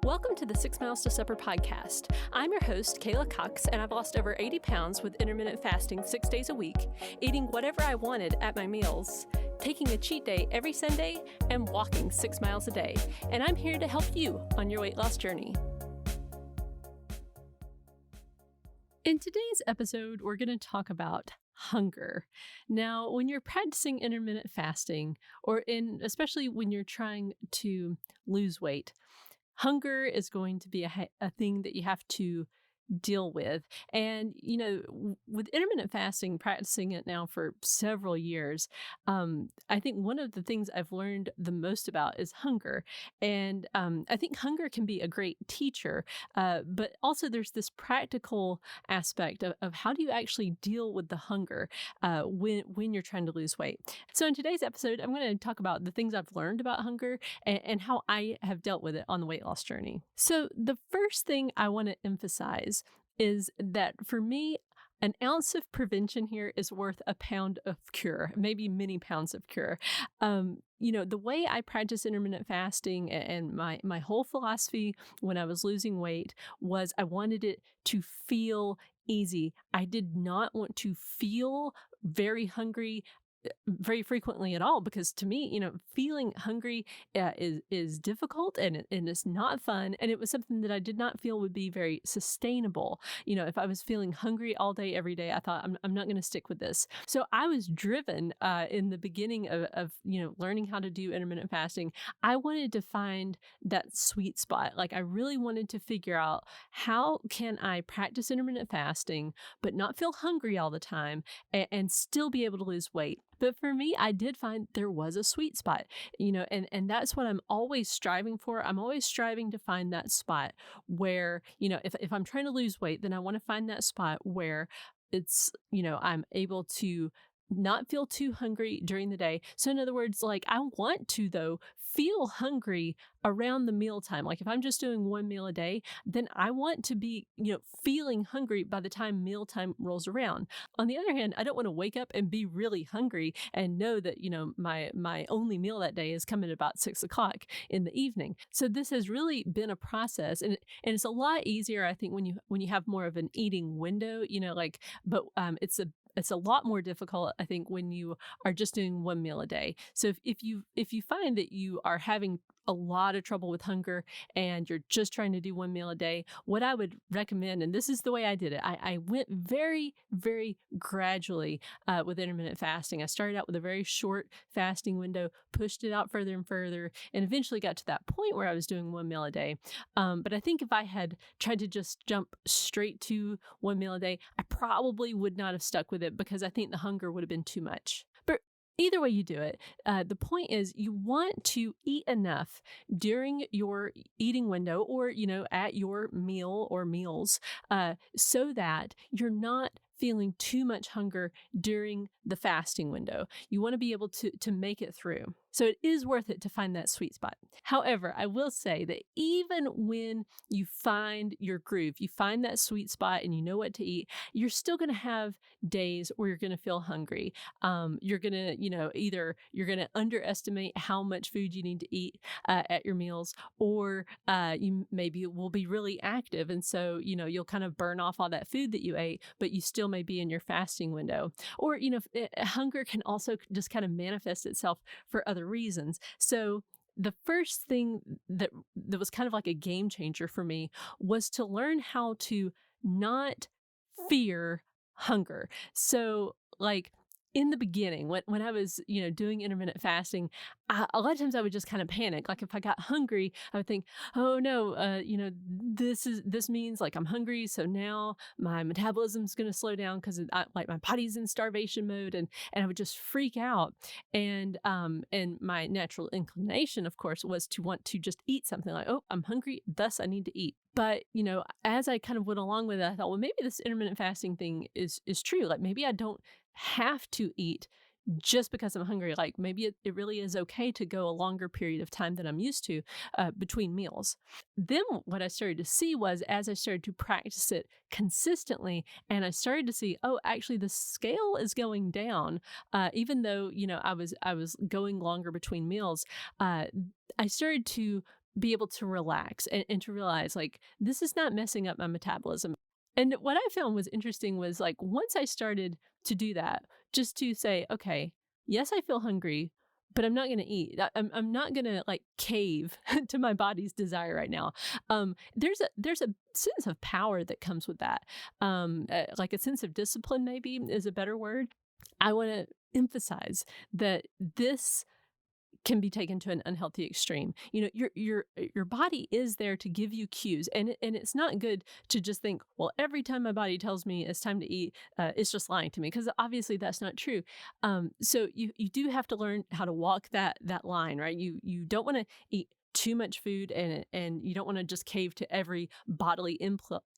Welcome to the 6 Miles to Supper podcast. I'm your host, Kayla Cox, and I've lost over 80 pounds with intermittent fasting 6 days a week, eating whatever I wanted at my meals, taking a cheat day every Sunday, and walking 6 miles a day. And I'm here to help you on your weight loss journey. In today's episode, we're going to talk about hunger. Now, when you're practicing intermittent fasting, especially when you're trying to lose weight, hunger is going to be a thing that you have to deal with. And, with intermittent fasting, practicing it now for several years, I think one of the things I've learned the most about is hunger. And I think hunger can be a great teacher, but also there's this practical aspect of how do you actually deal with the hunger when you're trying to lose weight. So in today's episode, I'm going to talk about the things I've learned about hunger and how I have dealt with it on the weight loss journey. So the first thing I want to emphasize is that for me, an ounce of prevention here is worth a pound of cure, maybe many pounds of cure. The way I practice intermittent fasting and my whole philosophy when I was losing weight was I wanted it to feel easy. I did not want to feel very hungry very frequently at all, because to me, feeling hungry is difficult and it's not fun. And it was something that I did not feel would be very sustainable. If I was feeling hungry all day, every day, I thought I'm not going to stick with this. So I was driven in the beginning of learning how to do intermittent fasting. I wanted to find that sweet spot. Like I really wanted to figure out how can I practice intermittent fasting, but not feel hungry all the time and still be able to lose weight. But for me, I did find there was a sweet spot, and that's what I'm always striving for. I'm always striving to find that spot where, if I'm trying to lose weight, then I want to find that spot where it's, I'm able to not feel too hungry during the day. So in other words, like I want to, though, feel hungry around the mealtime. Like if I'm just doing one meal a day, then I want to be, feeling hungry by the time mealtime rolls around. On the other hand, I don't want to wake up and be really hungry and know that, my only meal that day is coming at about 6 o'clock in the evening. So this has really been a process, and it's a lot easier, I think, when you have more of an eating window, but it's a lot more difficult, I think, when you are just doing one meal a day. So if you find that you are having a lot of trouble with hunger and you're just trying to do one meal a day, what I would recommend, and this is the way I did it, I went very, very gradually with intermittent fasting. I started out with a very short fasting window, pushed it out further and further, and eventually got to that point where I was doing one meal a day. But I think if I had tried to just jump straight to one meal a day, I probably would not have stuck with it because I think the hunger would have been too much. But either way you do it, the point is you want to eat enough during your eating window or, at your meal or meals so that you're not feeling too much hunger during the fasting window. You want to be able to make it through. So it is worth it to find that sweet spot. However, I will say that even when you find your groove, you find that sweet spot and you know what to eat, you're still going to have days where you're going to feel hungry. You're going to, either you're going to underestimate how much food you need to eat at your meals, or you maybe will be really active. And so, you'll kind of burn off all that food that you ate, but you still may be in your fasting window. Or, hunger can also just kind of manifest itself for other reasons. So the first thing that was kind of like a game changer for me was to learn how to not fear hunger. So like in the beginning, when I was, doing intermittent fasting, a lot of times I would just kind of panic. Like if I got hungry, I would think, oh no, this means like I'm hungry. So now my metabolism's going to slow down because like my body's in starvation mode, and I would just freak out. And my natural inclination, of course, was to want to just eat something like, oh, I'm hungry, thus I need to eat. But, as I kind of went along with it, I thought, well, maybe this intermittent fasting thing is true. Like maybe I don't have to eat just because I'm hungry. Like maybe it really is okay to go a longer period of time than I'm used to between meals. Then what I started to see was, as I started to practice it consistently, and I started to see, oh, actually the scale is going down, even though, I was going longer between meals. I started to be able to relax and to realize like this is not messing up my metabolism. And what I found was interesting was like once I started to do that, just to say, okay, yes, I feel hungry, but I'm not going to eat. I'm not going to like cave to my body's desire right now. There's a sense of power that comes with that. Like a sense of discipline, maybe is a better word. I want to emphasize that this can be taken to an unhealthy extreme. You know, your body is there to give you cues, and it's not good to just think, well, every time my body tells me it's time to eat, it's just lying to me, because obviously that's not true. So you do have to learn how to walk that line, right? You don't want to eat too much food, and you don't want to just cave to every bodily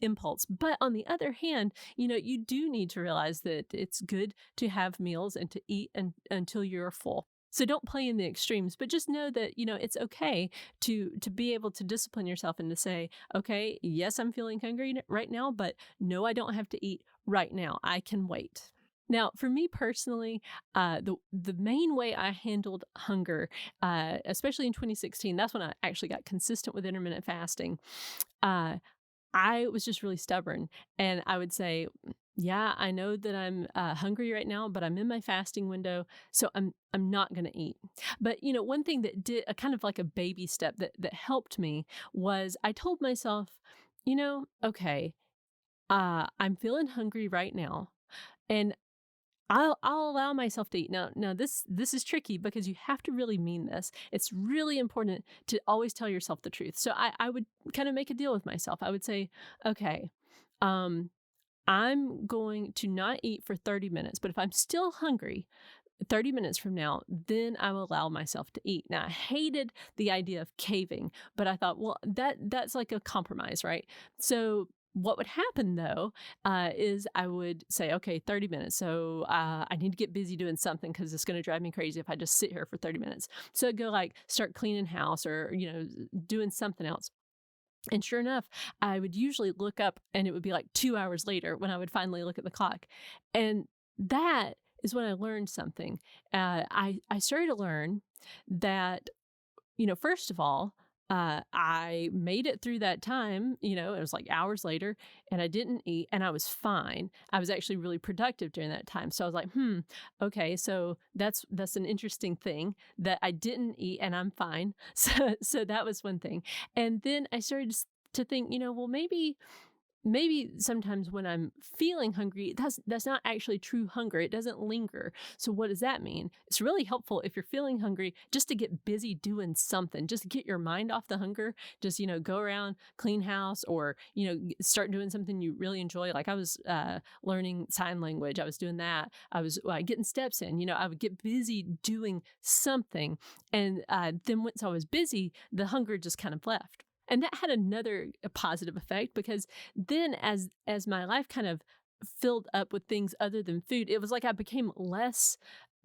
impulse. But on the other hand, you know, you do need to realize that it's good to have meals and to eat until you're full. So don't play in the extremes, but just know that, you know, it's okay to be able to discipline yourself and to say, okay, yes, I'm feeling hungry right now, but no, I don't have to eat right now. I can wait. Now, for me personally, the main way I handled hunger, especially in 2016, that's when I actually got consistent with intermittent fasting. Uh, I was just really stubborn, and I would say, "Yeah, I know that I'm hungry right now, but I'm in my fasting window, so I'm not going to eat." But you know, one thing that did a kind of like a baby step that helped me was I told myself, you know, okay, I'm feeling hungry right now, and I'll allow myself to eat. Now this is tricky because you have to really mean this. It's really important to always tell yourself the truth. So I would kind of make a deal with myself. I would say, okay, um, I'm going to not eat for 30 minutes, but if I'm still hungry, 30 minutes from now, then I will allow myself to eat. Now, I hated the idea of caving, but I thought, well, that's like a compromise, right? So what would happen though, is I would say, okay, 30 minutes. So I need to get busy doing something because it's going to drive me crazy if I just sit here for 30 minutes. So I'd go like start cleaning house or, you know, doing something else. And sure enough, I would usually look up and it would be like 2 hours later when I would finally look at the clock. And that is when I learned something. I started to learn that, you know, first of all, I made it through that time, you know, it was like hours later and I didn't eat and I was fine. I was actually really productive during that time. So I was like, okay, so that's an interesting thing that I didn't eat and I'm fine. So that was one thing. And then I started to think, you know, well, maybe sometimes when I'm feeling hungry, that's not actually true hunger. It doesn't linger. So what does that mean? It's really helpful if you're feeling hungry just to get busy doing something, just to get your mind off the hunger. Just, you know, go around, clean house, or, you know, start doing something you really enjoy. Like I was learning sign language. I was doing that. I was getting steps in. You know, I would get busy doing something. And then once I was busy, the hunger just kind of left. And that had another positive effect because then as my life kind of filled up with things other than food, it was like I became less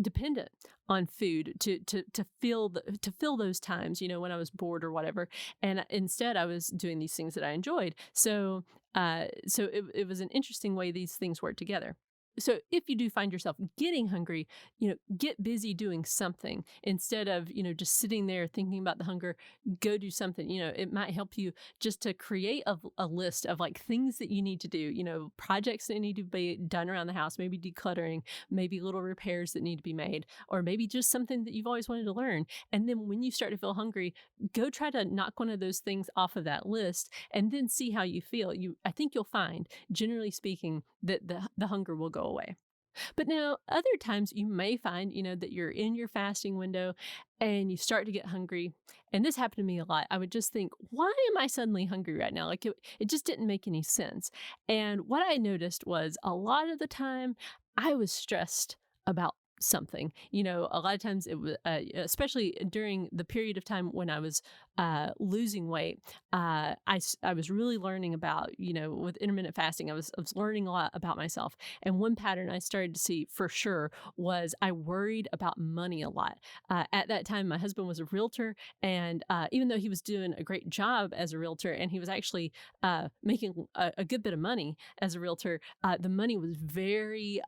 dependent on food to fill those times, you know, when I was bored or whatever. And instead I was doing these things that I enjoyed. So it was an interesting way these things work together. So if you do find yourself getting hungry, you know, get busy doing something instead of, you know, just sitting there thinking about the hunger. Go do something. You know, it might help you just to create a list of like things that you need to do, you know, projects that need to be done around the house, maybe decluttering, maybe little repairs that need to be made, or maybe just something that you've always wanted to learn. And then when you start to feel hungry, go try to knock one of those things off of that list and then see how you feel. I think you'll find, generally speaking, that the hunger will go away. But now, other times you may find, you know, that you're in your fasting window and you start to get hungry. And this happened to me a lot. I would just think, why am I suddenly hungry right now? Like it just didn't make any sense. And what I noticed was a lot of the time I was stressed about something. You know, a lot of times it was, especially during the period of time when I was losing weight, I was really learning about, you know, with intermittent fasting, I was learning a lot about myself. And one pattern I started to see for sure was I worried about money a lot. At that time, my husband was a realtor, and even though he was doing a great job as a realtor, and he was actually making a good bit of money as a realtor, the money was very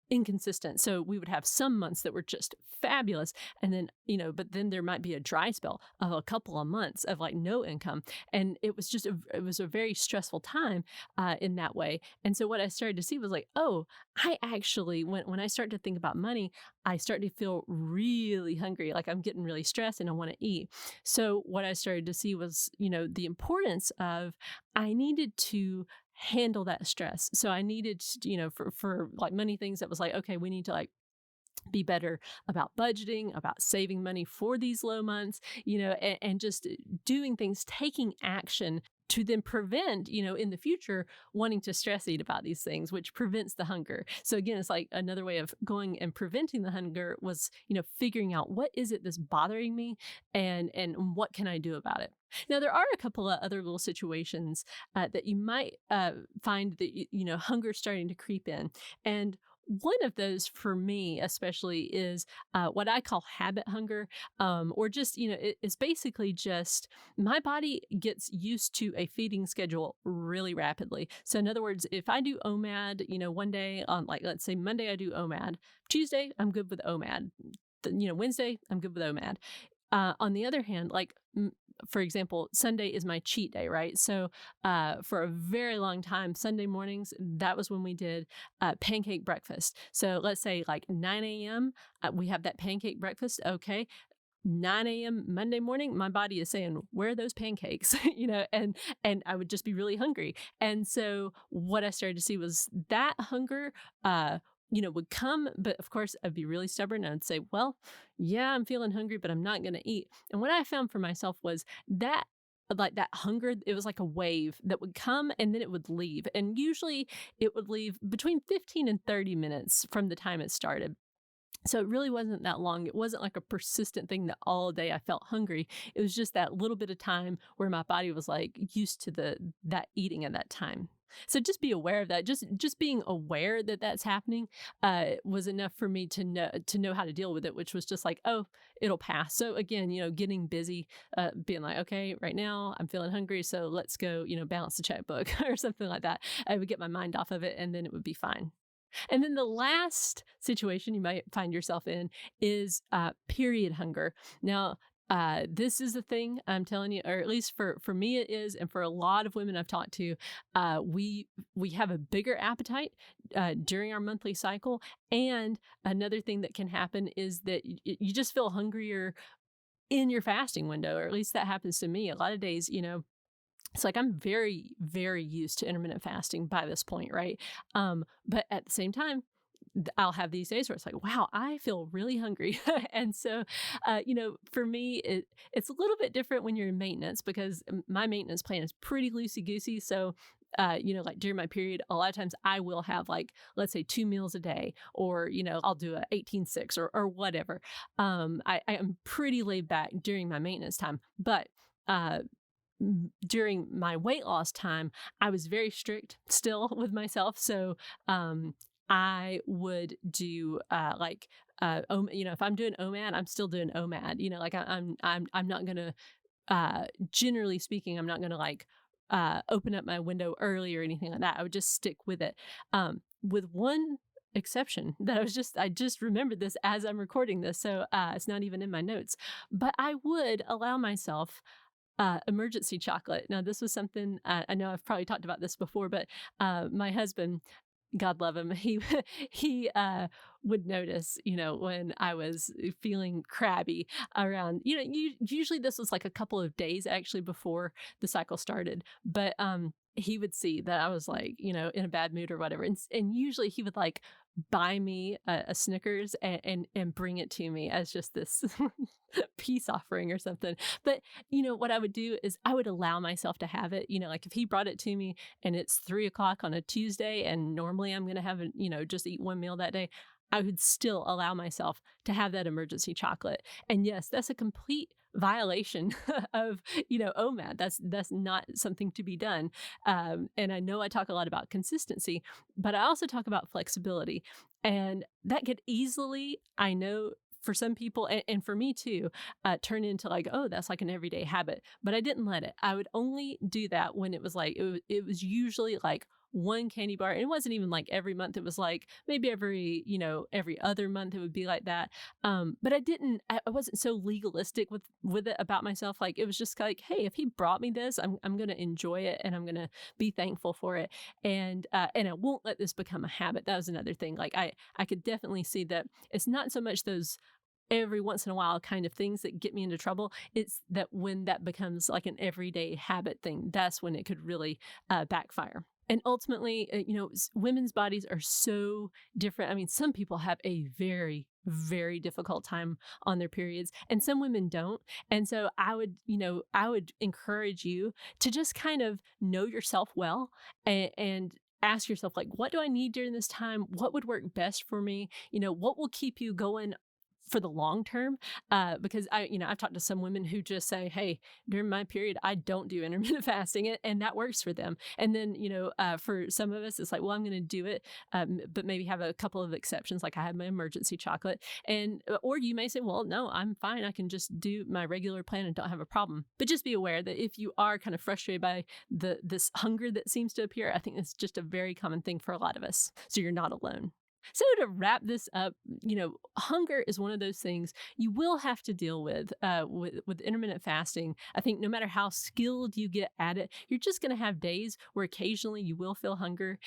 inconsistent. So we would have some months that were just fabulous. And then, but then there might be a dry spell of a couple of months of like no income. And it was it was a very stressful time in that way. And so what I started to see was like, oh, I actually, when I start to think about money, I start to feel really hungry. Like I'm getting really stressed and I want to eat. So what I started to see was, the importance of I needed to handle that stress. So I needed, for like money things that was like, okay, we need to like be better about budgeting, about saving money for these low months, and just doing things, taking action to then prevent, in the future, wanting to stress eat about these things, which prevents the hunger. So again, it's like another way of going and preventing the hunger was, figuring out what is it that's bothering me and what can I do about it. Now, there are a couple of other little situations that you might find that, hunger starting to creep in. And one of those for me, especially, is what I call habit hunger, or just, it's basically just my body gets used to a feeding schedule really rapidly. So, in other words, if I do OMAD, one day on, like, let's say Monday, I do OMAD, Tuesday, I'm good with OMAD, Wednesday, I'm good with OMAD. On the other hand, like, for example, Sunday is my cheat day, right? So for a very long time, Sunday mornings, that was when we did pancake breakfast. So let's say like 9 a.m., we have that pancake breakfast. Okay. 9 a.m. Monday morning, my body is saying, where are those pancakes? And I would just be really hungry. And so what I started to see was that hunger, would come, but of course I'd be really stubborn. I'd say, well, yeah, I'm feeling hungry, but I'm not going to eat. And what I found for myself was that like that hunger, it was like a wave that would come and then it would leave. And usually it would leave between 15 and 30 minutes from the time it started. So it really wasn't that long. It wasn't like a persistent thing that all day I felt hungry. It was just that little bit of time where my body was like used to that eating at that time. So just be aware of that. Just being aware that that's happening was enough for me to know how to deal with it, which was just like, oh, it'll pass. So again, getting busy, being like, okay, right now I'm feeling hungry, so let's go, balance the checkbook or something like that. I would get my mind off of it, and then it would be fine. And then the last situation you might find yourself in is period hunger. Now, this is the thing I'm telling you, or at least for me it is, and for a lot of women I've talked to, we have a bigger appetite during our monthly cycle. And another thing that can happen is that you just feel hungrier in your fasting window, or at least that happens to me. A lot of days, it's like I'm very, very used to intermittent fasting by this point, right? But at the same time, I'll have these days where it's like, wow, I feel really hungry. And so, for me, it's a little bit different when you're in maintenance because my maintenance plan is pretty loosey goosey. So, like during my period, a lot of times I will have like, let's say 2 meals a day, or, I'll do a 18-6 or whatever. I am pretty laid back during my maintenance time, but, during my weight loss time, I was very strict still with myself. So, I would do if I'm doing OMAD, I'm still doing OMAD. Like I'm not gonna generally speaking, I'm not gonna like open up my window early or anything like that. I would just stick with it. With one exception that I just remembered this as I'm recording this, so it's not even in my notes. But I would allow myself emergency chocolate. Now, this was something I know I've probably talked about this before, but my husband, God love him, he would notice, when I was feeling crabby around, usually this was like a couple of days actually before the cycle started, but he would see that I was like, in a bad mood or whatever, and usually he would like buy me a Snickers and bring it to me as just this peace offering or something. But what I would do is I would allow myself to have it. Like if he brought it to me and it's 3 o'clock on a Tuesday, and normally I'm gonna have just eat one meal that day, I would still allow myself to have that emergency chocolate. And yes, that's a complete violation of OMAD. That's not something to be done. And I know I talk a lot about consistency, but I also talk about flexibility, and that could easily, I know, for some people, and for me too, turn into like, oh, that's like an everyday habit. But I didn't let it. I would only do that when it was like, it was usually like one candy bar. And it wasn't even like every month. It was like maybe every other month it would be like that. But I wasn't so legalistic with it about myself. Like it was just like, hey, if he brought me this, I'm going to enjoy it and I'm going to be thankful for it. And I won't let this become a habit. That was another thing. Like I could definitely see that it's not so much those every once in a while kind of things that get me into trouble. It's that when that becomes like an everyday habit thing, that's when it could really backfire. And ultimately, women's bodies are so different. I mean, some people have a very, very difficult time on their periods, and some women don't. And so I would encourage you to just kind of know yourself well and ask yourself, like, what do I need during this time? What would work best for me? What will keep you going for the long term, because I've talked to some women who just say, hey, during my period, I don't do intermittent fasting, and that works for them. And then, for some of us, it's like, well, I'm going to do it, but maybe have a couple of exceptions, like I have my emergency chocolate. Or you may say, well, no, I'm fine. I can just do my regular plan and don't have a problem. But just be aware that if you are kind of frustrated by this hunger that seems to appear, I think it's just a very common thing for a lot of us. So you're not alone. So to wrap this up, hunger is one of those things you will have to deal with intermittent fasting. I think no matter how skilled you get at it, you're just going to have days where occasionally you will feel hunger.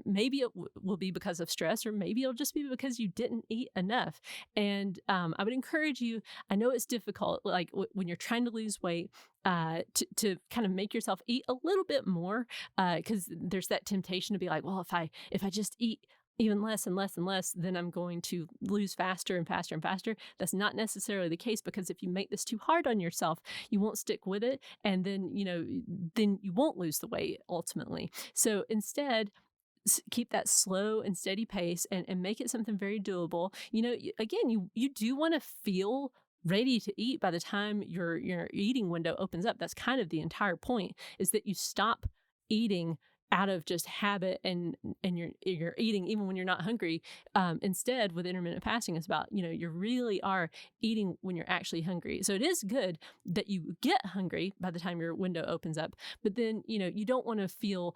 Maybe it will be because of stress, or maybe it'll just be because you didn't eat enough. And I would encourage you. I know it's difficult, like when you're trying to lose weight. To kind of make yourself eat a little bit more, because there's that temptation to be like, well, if I just eat even less and less and less, then I'm going to lose faster and faster and faster. That's not necessarily the case, because if you make this too hard on yourself, you won't stick with it. And then you won't lose the weight ultimately. So instead, keep that slow and steady pace and make it something very doable. Again, you do want to feel ready to eat by the time your eating window opens up. That's kind of the entire point, is that you stop eating out of just habit and you're eating even when you're not hungry. Instead, with intermittent fasting, it's about, you really are eating when you're actually hungry. So it is good that you get hungry by the time your window opens up, but then, you don't want to feel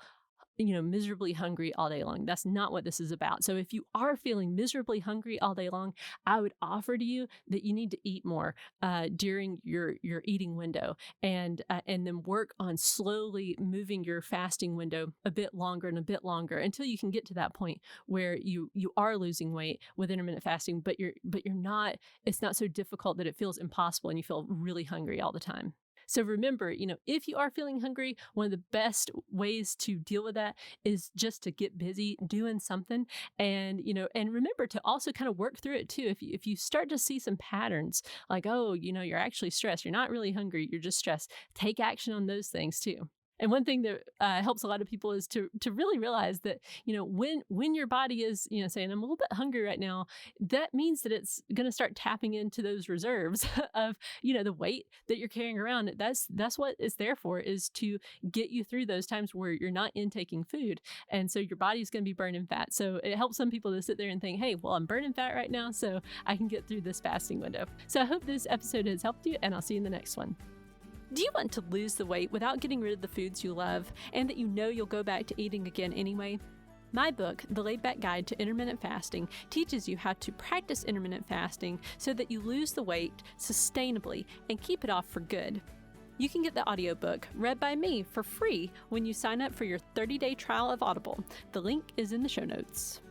miserably hungry all day long. That's not what this is about. So if you are feeling miserably hungry all day long, I would offer to you that you need to eat more during your eating window, and then work on slowly moving your fasting window a bit longer and a bit longer until you can get to that point where you are losing weight with intermittent fasting, but you're not. It's not so difficult that it feels impossible and you feel really hungry all the time. So remember, if you are feeling hungry, one of the best ways to deal with that is just to get busy doing something. And, and remember to also kind of work through it too. If you start to see some patterns like, oh, you're actually stressed, you're not really hungry, you're just stressed, take action on those things too. And one thing that helps a lot of people is to really realize that, when your body is, saying, I'm a little bit hungry right now, that means that it's going to start tapping into those reserves of, the weight that you're carrying around. That's what it's there for, is to get you through those times where you're not intaking food. And so your body's going to be burning fat. So it helps some people to sit there and think, hey, well, I'm burning fat right now, so I can get through this fasting window. So I hope this episode has helped you, and I'll see you in the next one. Do you want to lose the weight without getting rid of the foods you love, and that you'll go back to eating again anyway? My book, The Laid Back Guide to Intermittent Fasting, teaches you how to practice intermittent fasting so that you lose the weight sustainably and keep it off for good. You can get the audiobook read by me for free when you sign up for your 30-day trial of Audible. The link is in the show notes.